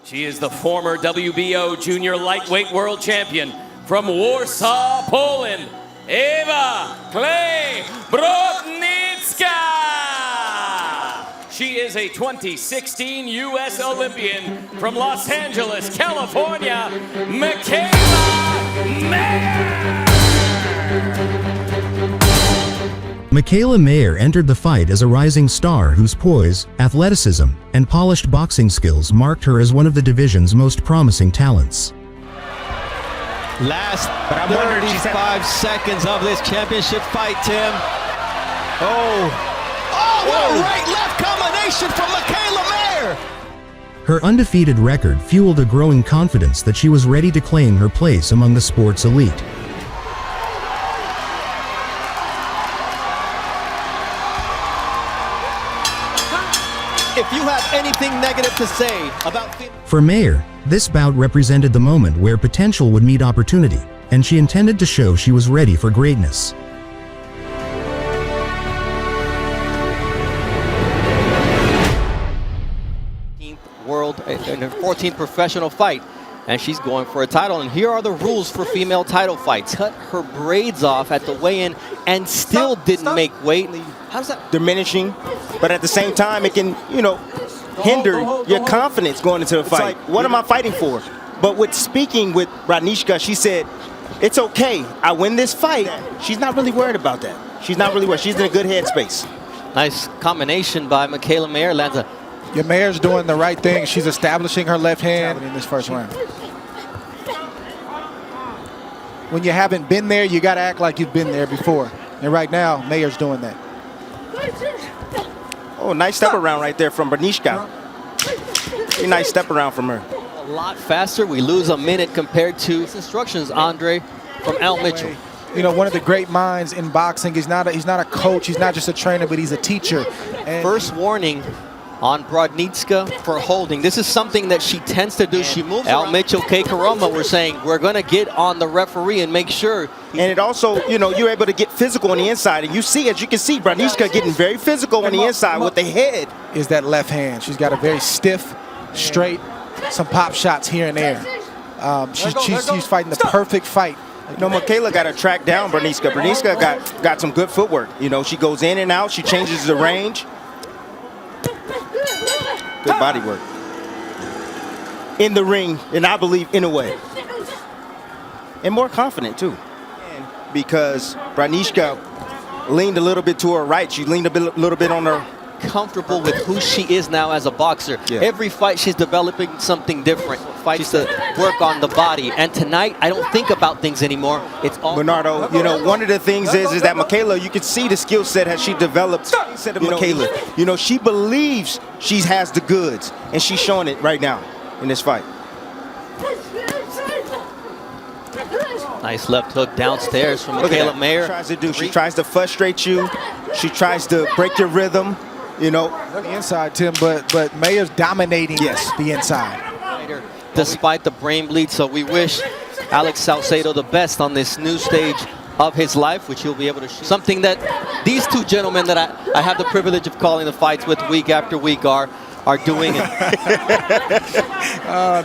She is the former WBO junior lightweight world champion from Warsaw, Poland, Ewa Brodnicka. She is a 2016 U.S. Olympian from Los Angeles, California, Mikaela Mayer. Mikaela Mayer entered the fight as a rising star whose poise, athleticism, and polished boxing skills marked her as one of the division's most promising talents. Last 35 seconds of this championship fight, Tim. Oh, what a right-left combination from Mikaela Mayer! Her undefeated record fueled a growing confidence that she was ready to claim her place among the sport's elite. If you have anything negative to say about... For Mayer, this bout represented the moment where potential would meet opportunity, and she intended to show she was ready for greatness. World in her 14th professional fight, and she's going for a title. And here are the rules for female title fights. Cut her braids off at the weigh-in and still didn't make weight. How does that? Diminishing, but at the same time, it can, you know, hinder your confidence going into the fight. Like, what am I fighting for? But with speaking with Brodnicka, she said, it's okay. I win this fight. She's not really worried about that. She's not really worried. She's in a good headspace. Nice combination by Mikaela Mayer. Lands a... Your Mayer's doing the right thing. She's establishing her left hand in this first round. When you haven't been there, you got to act like you've been there before. And right now, Mayer's doing that. Oh, nice step around right there from Brodnicka. Pretty nice step around from her. A lot faster. We lose a minute compared to instructions, Andre, from Al Mitchell. You know, one of the great minds in boxing. He's not a coach. He's not just a trainer, but he's a teacher. And first warning on Brodnicka for holding. This is something that she tends to do. She moves Al Mitchell, K. Karama, we're saying we're going to get on the referee and make sure. And it also, you know, you're able to get physical on the inside. And you see, as you can see, Brodnicka getting very physical on the inside with the head. Is that left hand. She's got a very stiff, straight, some pop shots here and there. She's fighting the perfect fight. You know, Mikaela got to track down Brodnicka. Brodnicka got some good footwork. You know, she goes in and out. She changes the range. Good body work. In the ring, and I believe in a way. And more confident, too. Because Brodnicka leaned a little bit to her right. She leaned a little bit on her. Comfortable with who she is now as a boxer. Yeah. Every fight she's developing something different. Fights to work on the body. And tonight, I don't think about things anymore. It's all Bernardo, you know, one of the things is that Mikaela, you can see the skill set as she develops. Mikaela, you know, she believes she has the goods, and she's showing it right now in this fight. Nice left hook downstairs from Mikaela Mayer. She tries to frustrate you. She tries to break your rhythm. You know, the inside, Tim, but Mayer's dominating the inside. Despite the brain bleed, so we wish Alex Salcedo the best on this new stage of his life, which he'll be able to shoot. Something that these two gentlemen that I have the privilege of calling the fights with week after week are doing.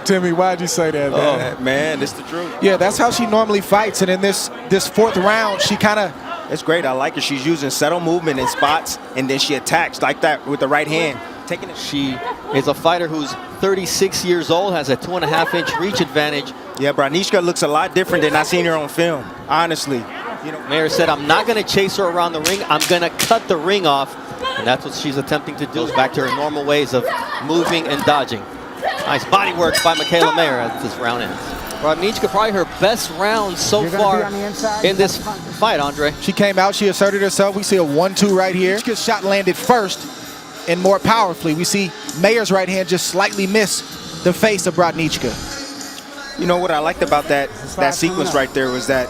Timmy, why'd you say that, man? Oh, man, it's the truth. Yeah, that's how she normally fights, and in this fourth round, she kind of... It's great. I like her. She's using subtle movement in spots, and then she attacks like that with the right hand. Taking it. She is a fighter who's 36 years old, has a 2.5-inch reach advantage. Yeah, Brodnicka looks a lot different than I seen her on film, honestly. You know, Mayer said, I'm not going to chase her around the ring. I'm going to cut the ring off. And that's what she's attempting to do. Back to her normal ways of moving and dodging. Nice body work by Mikaela Mayer as this round ends. Brodnicka probably her best round so far in this fight, Andre. She came out, she asserted herself. We see a 1-2 right here. Brodnicka's shot landed first and more powerfully. We see Mayer's right hand just slightly miss the face of Brodnicka. You know what I liked about that sequence right there was that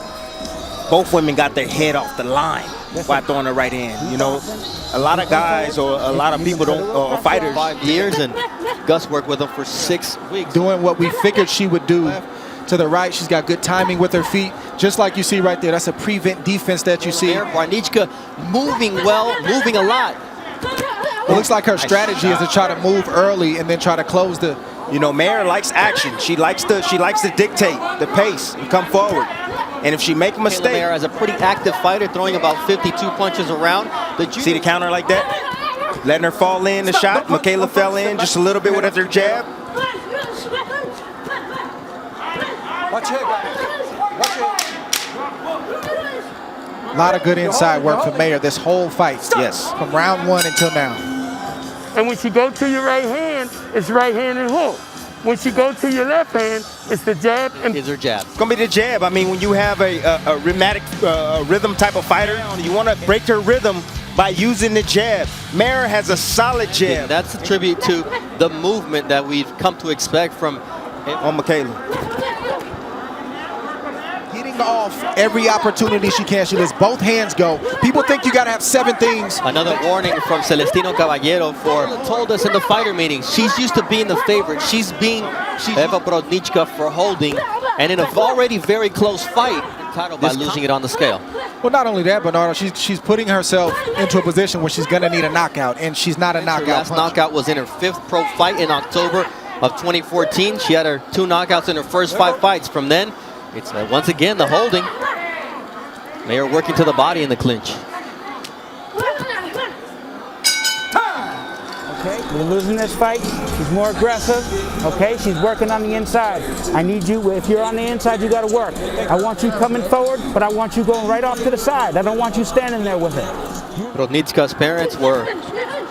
both women got their head off the line while throwing the right hand. You know, a lot of guys or a lot of people don't, fighters. 5 years, and Gus worked with them for 6 weeks. Doing what we figured she would do. To the right, she's got good timing with her feet, just like you see right there. That's a prevent defense that you see. Brodnicka moving well, moving a lot. It looks like her strategy is to try to move early and then try to close the You know, Mayer likes action. She likes to dictate the pace and come forward. And if she make a mistake, Mayer is a pretty active fighter, throwing about 52 punches around. See the counter like that? Letting her fall in the shot. Mikaela fell in just a little bit with her jab. Watch it. Watch it. A lot of good inside work for Mayer this whole fight. Yes. From round 1 until now. And when she go to your right hand, it's right hand and hook. When she go to your left hand, it's the jab and is her jab. It's gonna be the jab. I mean, when you have a rhythm type of fighter, you want to break her rhythm by using the jab. Mayer has a solid jab. That's a tribute to the movement that we've come to expect from on Mikaela. Getting off every opportunity she can. She lets both hands go. People think you got to have 7 things. Another warning from Celestino Caballero told us in the fighter meetings, she's used to being the favorite. She's Ewa Brodnicka for holding, and in a already very close fight, title by losing it on the scale. Well, not only that, Bernardo, she's putting herself into a position where she's going to need a knockout, and she's not a knockout. Her last knockout was in her 5th pro fight in October of 2014. She had her 2 knockouts in her first 5 fights. From then, it's once again the holding. Mayer working to the body in the clinch. Okay, we're losing this fight. She's more aggressive. Okay, she's working on the inside. I need you, if you're on the inside, you got to work. I want you coming forward, but I want you going right off to the side. I don't want you standing there with it. Brodnicka's parents were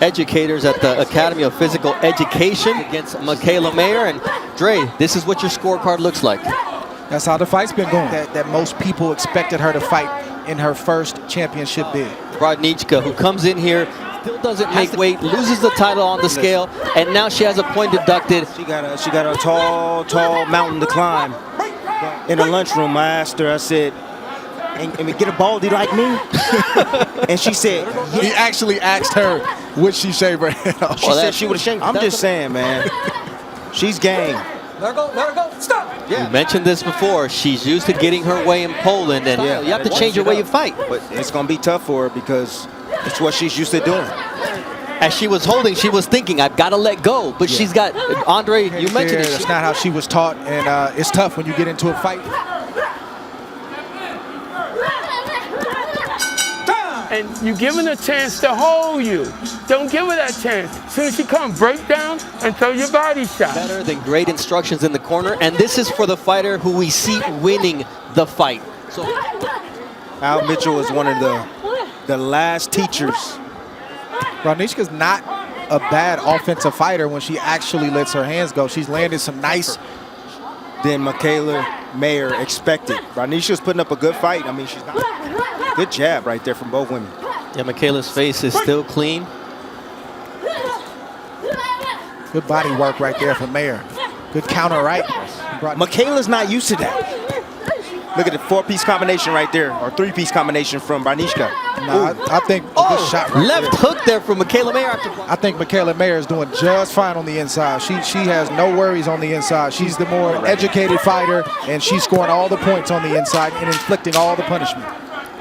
educators at the Academy of Physical Education against Mikaela Mayer. And Dre, this is what your scorecard looks like. That's how the fight's been going. That most people expected her to fight in her first championship bid. Brodnicka, who comes in here, still doesn't make weight, loses the title on the scale, and now she has a point deducted. She got a tall mountain to climb. In the lunchroom, I asked her, I said, and we get a baldy like me? And she said, He actually asked her, would she shave her head off? She said she would have shaved. I'm just saying, man. She's game. Let her go, stop! Yeah. We mentioned this before. She's used to getting her way in Poland, and you have to change the way you fight. But it's going to be tough for her because it's what she's used to doing. As she was holding, she was thinking, I've got to let go. But she's got, Andre, you mentioned it. That's not how she was taught, and it's tough when you get into a fight. and you give her a chance to hold you. Don't give her that chance. As soon as she comes, break down and throw your body shot. Better than great instructions in the corner, and this is for the fighter who we see winning the fight. So Al Mitchell is one of the last teachers. Brodnicka's not a bad offensive fighter when she actually lets her hands go. She's landed some nice than Mikaela Mayer expected. Brodnicka's putting up a good fight. I mean, she's not. Good jab right there from both women. Yeah, Mikaela's face is still clean. Good body work right there from Mayer. Good counter right. Mikaela's not used to that. Look at the four-piece combination right there, or three-piece combination from Brodnicka. No, I think a good shot right left there. hook there from Mikaela Mayer. I think Mikaela Mayer is doing just fine on the inside. She has no worries on the inside. She's the more educated fighter, and she's scoring all the points on the inside and inflicting all the punishment.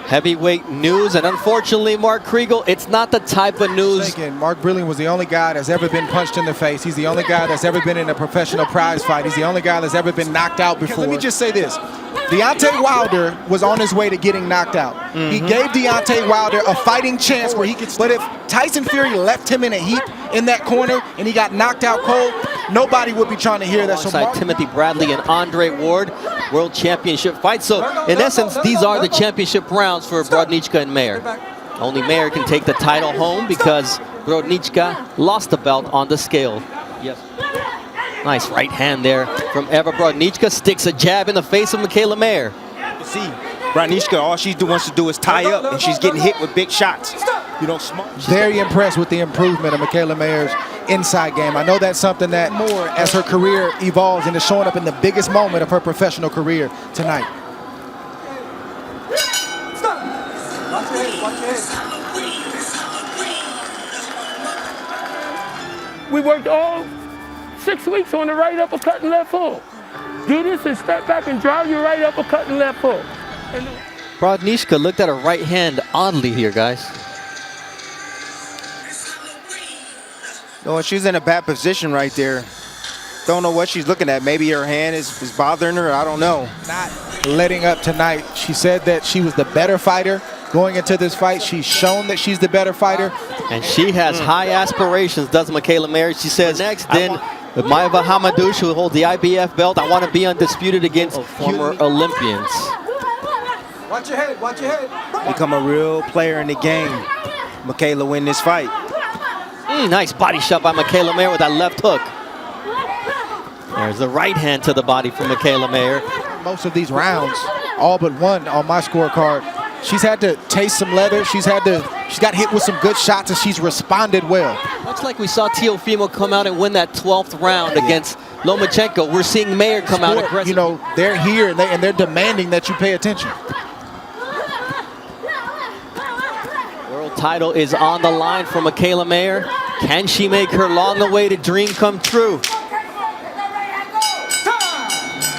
Heavyweight news, and unfortunately, Mark Kriegel, it's not the type of news. Mark Brilliant was the only guy that's ever been punched in the face. He's the only guy that's ever been in a professional prize fight. He's the only guy that's ever been knocked out before. Let me just say this. Deontay Wilder was on his way to getting knocked out. He gave Deontay Wilder a fighting chance where he could. But if Tyson Fury left him in a heap in that corner and he got knocked out cold, nobody would be trying to hear that. Alongside Timothy Bradley and Andre Ward, World Championship fight. So, in essence, these are the championship rounds for Brodnicka and Mayer. Only Mayer can take the title home because Brodnicka lost the belt on the scale. Yes. Nice right hand there from Ewa Brodnicka. Sticks a jab in the face of Mikaela Mayer. You see, Brodnicka, all she wants to do is tie up, and she's getting hit with big shots. You know, smart. Very impressed with the improvement of Mikaela Mayer's inside game. I know that's something that more as her career evolves and is showing up in the biggest moment of her professional career tonight. We worked all 6 weeks on the right uppercut and left hook. Do this and step back and drive your right uppercut and left hook. Brodnicka looked at her right hand oddly here, guys. No, she's in a bad position right there. don't know what she's looking at. Maybe her hand is bothering her. I don't know. Not letting up tonight. She said that she was the better fighter going into this fight. She's shown that she's the better fighter. And she has high aspirations, does Mikaela Mayer. She says, next, then, with Maiva Hamadouche, who holds the IBF belt, I want to be undisputed against former Olympians. Watch your head, watch your head. Become a real player in the game. Mikaela win this fight. Nice body shot by Mikaela Mayer with that left hook. There's the right hand to the body from Mikaela Mayer. Most of these rounds, all but one on my scorecard, she's had to taste some leather. She's got hit with some good shots, and she's responded well. Much like we saw Teofimo come out and win that 12th round against Lomachenko, we're seeing Mayer come out aggressive. You know, they're here and they're demanding that you pay attention. World title is on the line for Mikaela Mayer. Can she make her long-awaited dream come true?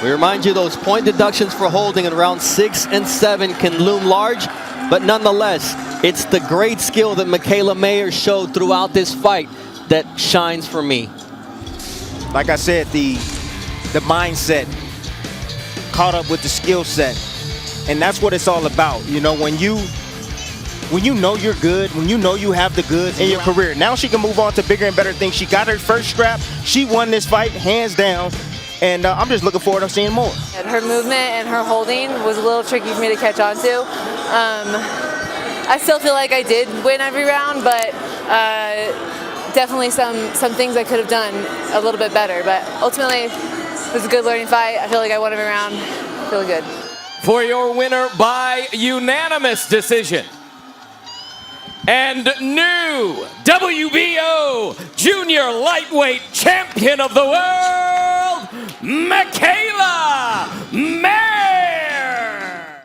We remind you those point deductions for holding in rounds 6 and 7 can loom large, but nonetheless, it's the great skill that Mikaela Mayer showed throughout this fight that shines for me. Like I said, the mindset caught up with the skill set, and that's what it's all about. You know, when you know you're good, when you know you have the goods in your career, now she can move on to bigger and better things. She got her first strap. She won this fight hands down. And I'm just looking forward to seeing more. And her movement and her holding was a little tricky for me to catch on to. I still feel like I did win every round, but definitely some things I could have done a little bit better. But ultimately, it was a good learning fight. I feel like I won every round. Feeling good. For your winner by unanimous decision, and new WBO Junior Lightweight Champion of the World, Mikaela